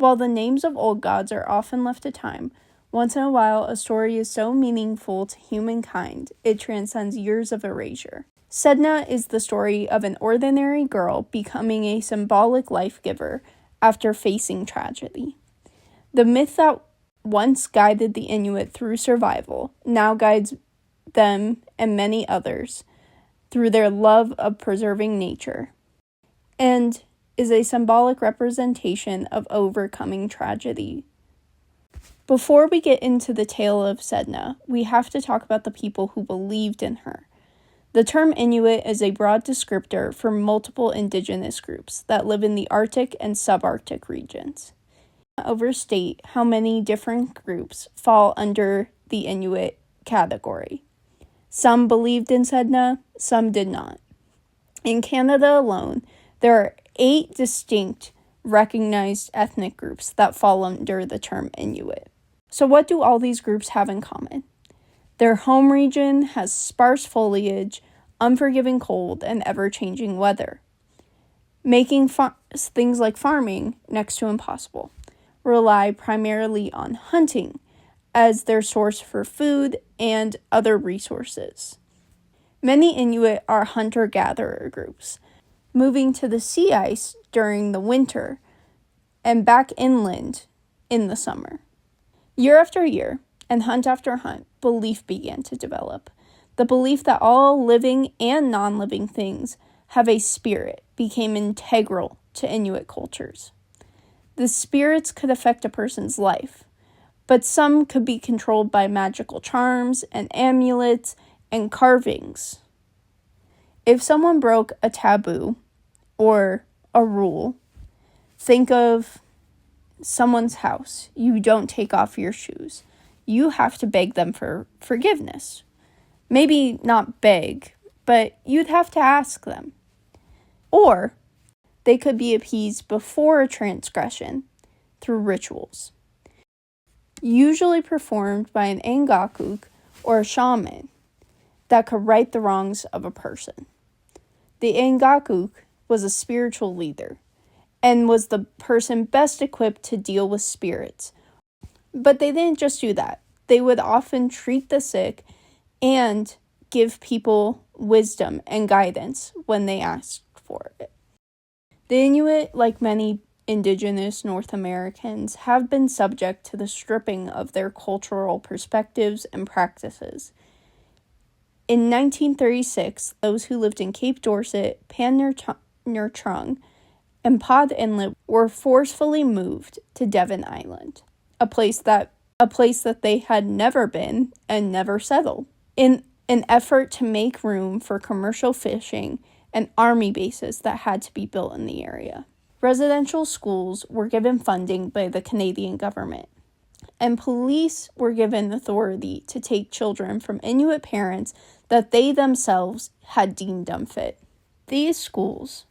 While the names of old gods are often left to time, once in a while a story is so meaningful to humankind, it transcends years of erasure. Sedna is the story of an ordinary girl becoming a symbolic life giver after facing tragedy. The myth that once guided the Inuit through survival now guides them and many others through their love of preserving nature, and is a symbolic representation of overcoming tragedy. Before we get into the tale of Sedna, we have to talk about the people who believed in her. The term Inuit is a broad descriptor for multiple indigenous groups that live in the Arctic and subarctic regions. Overstate how many different groups fall under the Inuit category. Some believed in Sedna, some did not. In Canada alone, there are 8 distinct recognized ethnic groups that fall under the term Inuit. So what do all these groups have in common? Their home region has sparse foliage, unforgiving cold, and ever-changing weather, making things like farming next to impossible. Rely primarily on hunting as their source for food and other resources. Many Inuit are hunter-gatherer groups, moving to the sea ice during the winter and back inland in the summer. Year after year, and hunt after hunt, belief began to develop. The belief that all living and non-living things have a spirit became integral to Inuit cultures. The spirits could affect a person's life, but some could be controlled by magical charms and amulets and carvings. If someone broke a taboo or a rule, think of someone's house. You don't take off your shoes. You have to beg them for forgiveness. Maybe not beg, but you'd have to ask them. Or they could be appeased before a transgression through rituals, usually performed by an angakuk or a shaman that could right the wrongs of a person. The angakuk was a spiritual leader and was the person best equipped to deal with spirits. But they didn't just do that. They would often treat the sick and give people wisdom and guidance when they asked for it. The Inuit, like many indigenous North Americans, have been subject to the stripping of their cultural perspectives and practices. In 1936, those who lived in Cape Dorset, Pangnirtung, and Pod Inlet were forcefully moved to Devon Island, a place that they had never been and never settled, in an effort to make room for commercial fishing and army bases that had to be built in the area. Residential schools were given funding by the Canadian government, and police were given authority to take children from Inuit parents that they themselves had deemed unfit. These schools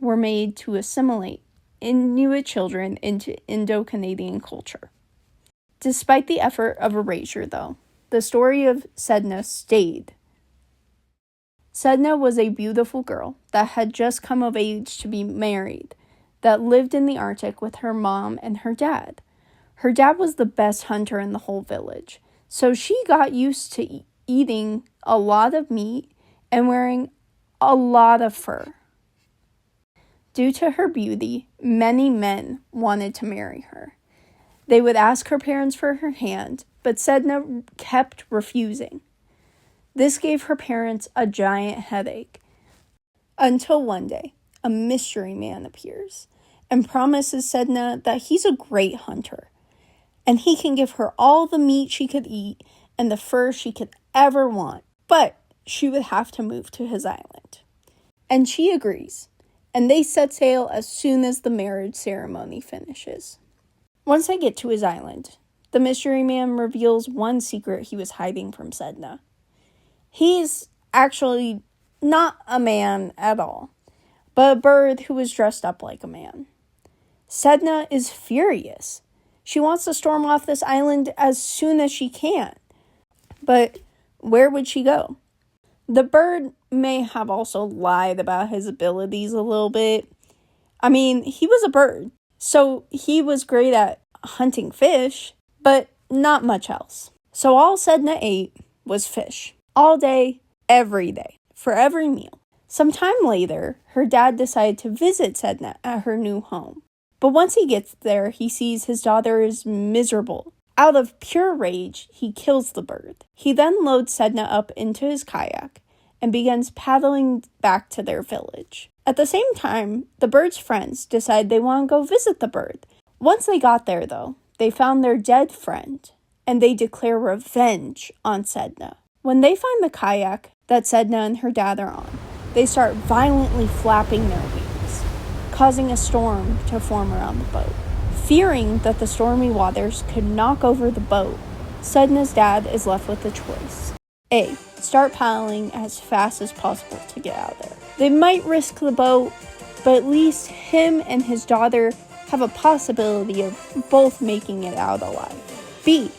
were made to assimilate Inuit children into Indo-Canadian culture. Despite the effort of erasure, though, the story of Sedna stayed. Sedna was a beautiful girl that had just come of age to be married, that lived in the Arctic with her mom and her dad. Her dad was the best hunter in the whole village, so she got used to eating a lot of meat and wearing a lot of fur. Due to her beauty, many men wanted to marry her. They would ask her parents for her hand, but Sedna kept refusing. This gave her parents a giant headache, until one day, a mystery man appears and promises Sedna that he's a great hunter, and he can give her all the meat she could eat and the fur she could ever want, but she would have to move to his island. And she agrees, and they set sail as soon as the marriage ceremony finishes. Once they get to his island, the mystery man reveals one secret he was hiding from Sedna. He's actually not a man at all, but a bird who was dressed up like a man. Sedna is furious. She wants to storm off this island as soon as she can. But where would she go? The bird may have also lied about his abilities a little bit. I mean, he was a bird. So he was great at hunting fish, but not much else. So all Sedna ate was fish. All day, every day, for every meal. Some time later, her dad decided to visit Sedna at her new home. But once he gets there, he sees his daughter is miserable. Out of pure rage, he kills the bird. He then loads Sedna up into his kayak and begins paddling back to their village. At the same time, the bird's friends decide they want to go visit the bird. Once they got there, though, they found their dead friend, and they declare revenge on Sedna. When they find the kayak that Sedna and her dad are on, they start violently flapping their wings, causing a storm to form around the boat. Fearing that the stormy waters could knock over the boat, Sedna's dad is left with a choice. A. Start paddling as fast as possible to get out of there. They might risk the boat, but at least him and his daughter have a possibility of both making it out alive. B.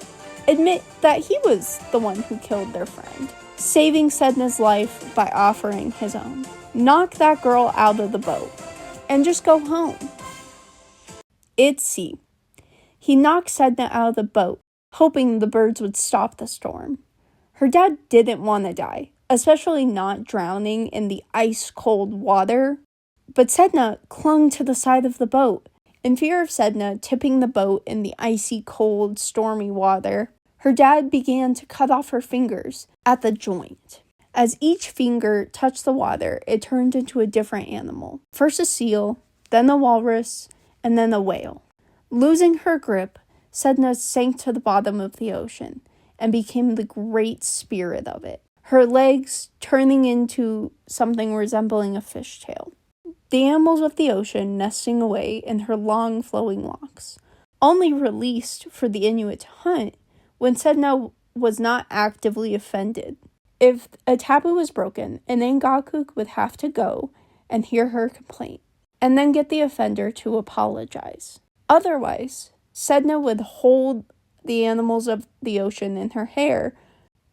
Admit that he was the one who killed their friend, saving Sedna's life by offering his own. Knock that girl out of the boat, and just go home. It's C. He knocked Sedna out of the boat, hoping the birds would stop the storm. Her dad didn't want to die, especially not drowning in the ice-cold water, but Sedna clung to the side of the boat. In fear of Sedna tipping the boat in the icy, cold, stormy water, her dad began to cut off her fingers at the joint. As each finger touched the water, it turned into a different animal. First a seal, then a walrus, and then a whale. Losing her grip, Sedna sank to the bottom of the ocean and became the great spirit of it, her legs turning into something resembling a fishtail. The animals of the ocean nesting away in her long flowing locks, only released for the Inuit to hunt when Sedna was not actively offended. If a taboo was broken, an Angakuk would have to go and hear her complaint, and then get the offender to apologize. Otherwise, Sedna would hold the animals of the ocean in her hair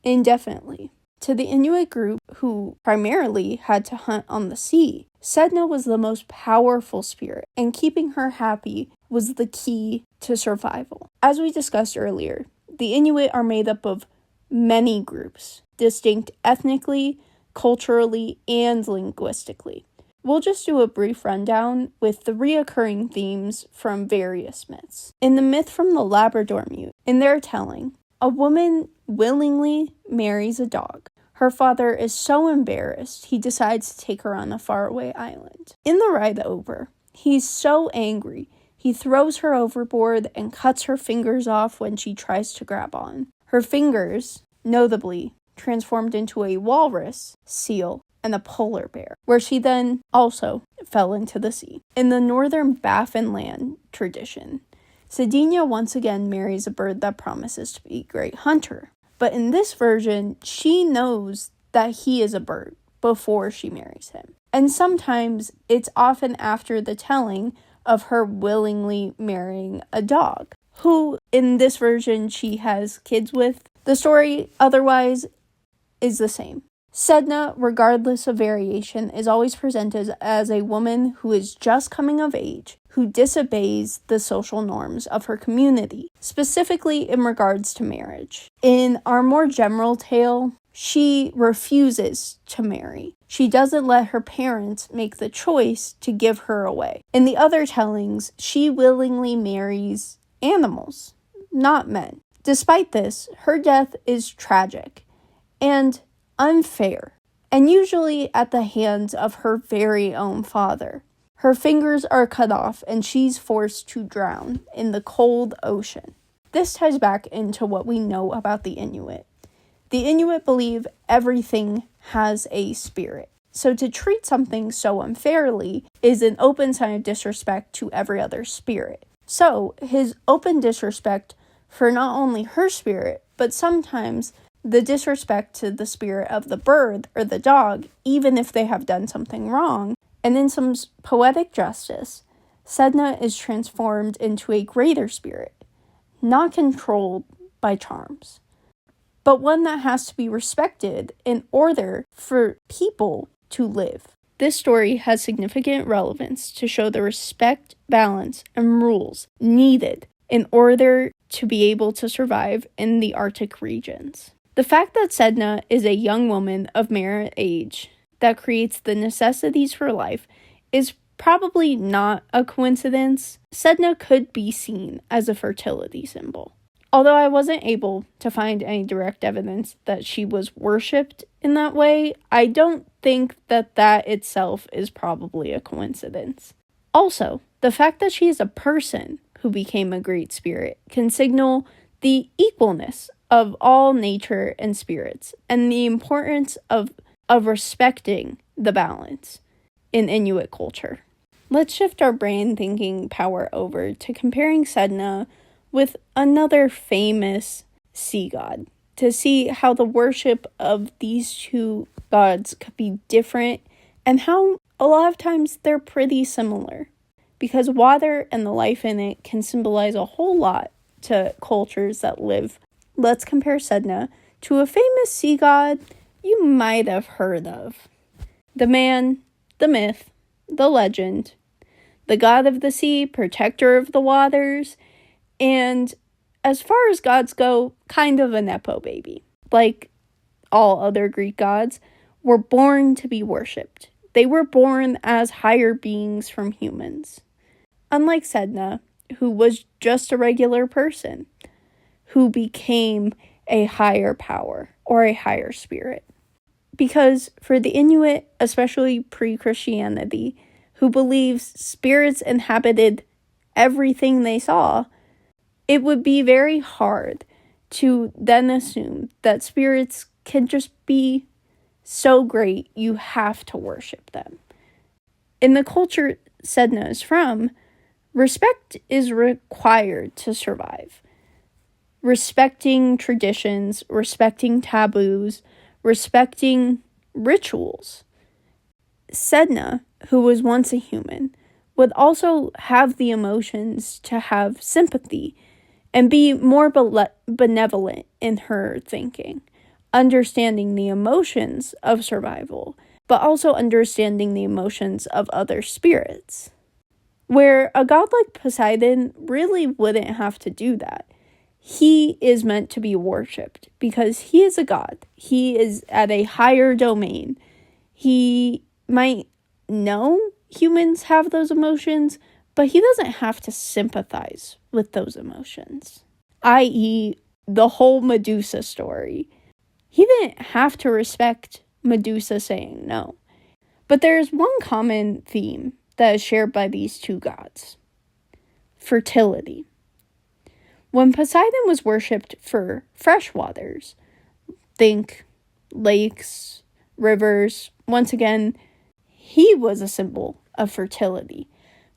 indefinitely. To the Inuit group, who primarily had to hunt on the sea, Sedna was the most powerful spirit, and keeping her happy was the key to survival. As we discussed earlier, the Inuit are made up of many groups, distinct ethnically, culturally, and linguistically. We'll just do a brief rundown with the reoccurring themes from various myths. In the myth from the Labrador Mute, in their telling, a woman willingly marries a dog. Her father is so embarrassed, he decides to take her on a faraway island. In the ride over, he's so angry, he throws her overboard and cuts her fingers off when she tries to grab on. Her fingers, notably, transformed into a walrus, seal, and a polar bear, where she then also fell into the sea. In the northern Baffinland tradition, Sedna once again marries a bird that promises to be a great hunter. But in this version, she knows that he is a bird before she marries him. And sometimes it's often after the telling of her willingly marrying a dog, who in this version she has kids with. The story otherwise is the same. Sedna, regardless of variation, is always presented as a woman who is just coming of age, who disobeys the social norms of her community, specifically in regards to marriage. In our more general tale, she refuses to marry. She doesn't let her parents make the choice to give her away. In the other tellings, she willingly marries animals, not men. Despite this, her death is tragic and unfair, and usually at the hands of her very own father. Her fingers are cut off and she's forced to drown in the cold ocean. This ties back into what we know about the Inuit. The Inuit believe everything has a spirit. So to treat something so unfairly is an open sign of disrespect to every other spirit. So his open disrespect for not only her spirit, but sometimes the disrespect to the spirit of the bird or the dog, even if they have done something wrong. And in some poetic justice, Sedna is transformed into a greater spirit, not controlled by charms, but one that has to be respected in order for people to live. This story has significant relevance to show the respect, balance, and rules needed in order to be able to survive in the Arctic regions. The fact that Sedna is a young woman of married age that creates the necessities for life is probably not a coincidence. Sedna could be seen as a fertility symbol. Although I wasn't able to find any direct evidence that she was worshipped in that way, I don't think that itself is probably a coincidence. Also, the fact that she is a person who became a great spirit can signal the equalness of all nature and spirits and the importance of respecting the balance in Inuit culture. Let's shift our brain thinking power over to comparing Sedna with another famous sea god to see how the worship of these two gods could be different and how a lot of times they're pretty similar, because water and the life in it can symbolize a whole lot to cultures that live. Let's compare Sedna to a famous sea god you might have heard of. The man, the myth, the legend, the god of the sea, protector of the waters, and as far as gods go, kind of a nepo baby. Like all other Greek gods, were born to be worshipped. They were born as higher beings from humans. Unlike Sedna, who was just a regular person, who became a higher power or a higher spirit. Because for the Inuit, especially pre-Christianity, who believes spirits inhabited everything they saw, it would be very hard to then assume that spirits can just be so great you have to worship them. In the culture Sedna is from, respect is required to survive. Respecting traditions, respecting taboos, respecting rituals. Sedna, who was once a human, would also have the emotions to have sympathy and be more benevolent in her thinking, understanding the emotions of survival, but also understanding the emotions of other spirits. Where a god like Poseidon really wouldn't have to do that. He is meant to be worshipped because he is a god. He is at a higher domain. He might know humans have those emotions, but he doesn't have to sympathize with those emotions. I.e., the whole Medusa story. He didn't have to respect Medusa saying no. But there's one common theme that is shared by these two gods. Fertility. When Poseidon was worshipped for fresh waters, think lakes, rivers, once again, he was a symbol of fertility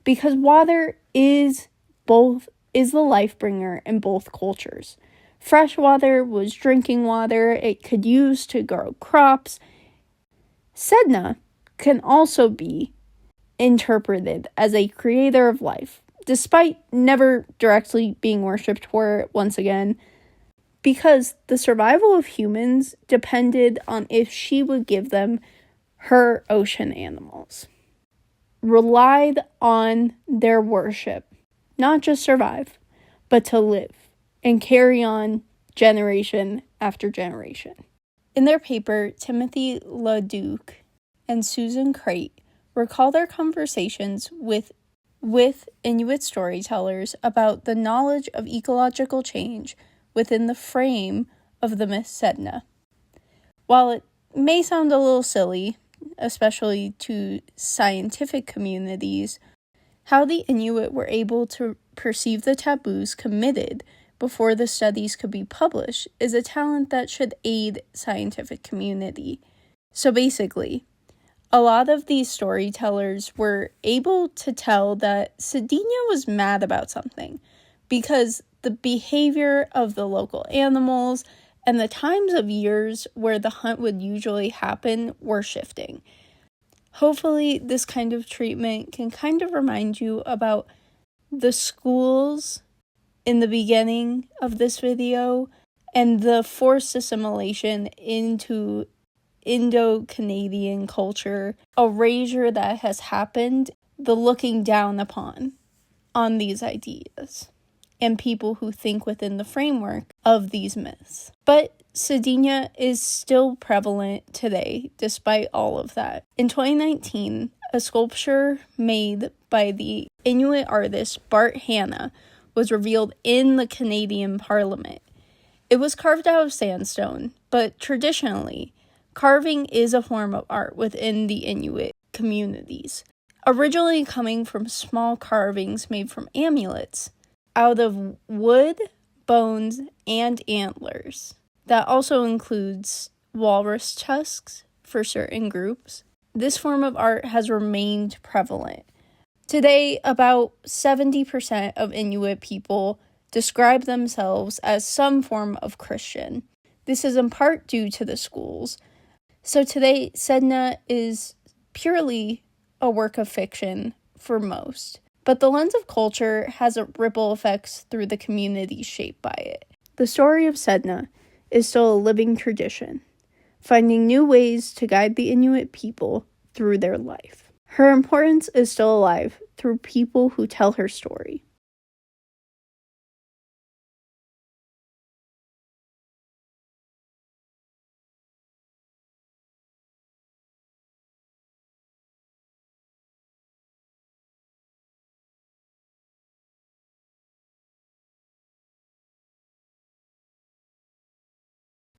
because water is the life bringer in both cultures. Fresh water was drinking water. It could use to grow crops. Sedna can also be interpreted as a creator of life, despite never directly being worshipped for it once again, because the survival of humans depended on if she would give them her ocean animals. Relied on their worship, not just survive, but to live and carry on generation after generation. In their paper, Timothy LeDuc and Susan Crate recall their conversations with Inuit storytellers about the knowledge of ecological change within the frame of the myth Sedna. While it may sound a little silly, especially to scientific communities, how the Inuit were able to perceive the taboos committed before the studies could be published is a talent that should aid scientific community. So basically, a lot of these storytellers were able to tell that Sedna was mad about something because the behavior of the local animals and the times of years where the hunt would usually happen were shifting. Hopefully, this kind of treatment can kind of remind you about the schools in the beginning of this video and the forced assimilation into Indo-Canadian culture erasure that has happened, the looking down upon on these ideas and people who think within the framework of these myths. But Sedna is still prevalent today, despite all of that. In 2019, a sculpture made by the Inuit artist Bart Hanna was revealed in the Canadian Parliament. It was carved out of sandstone, but traditionally, carving is a form of art within the Inuit communities, originally coming from small carvings made from amulets out of wood, bones, and antlers. That also includes walrus tusks for certain groups. This form of art has remained prevalent. Today, about 70% of Inuit people describe themselves as some form of Christian. This is in part due to the schools. So today, Sedna is purely a work of fiction for most. But the lens of culture has a ripple effects through the communities shaped by it. The story of Sedna is still a living tradition, finding new ways to guide the Inuit people through their life. Her importance is still alive through people who tell her story.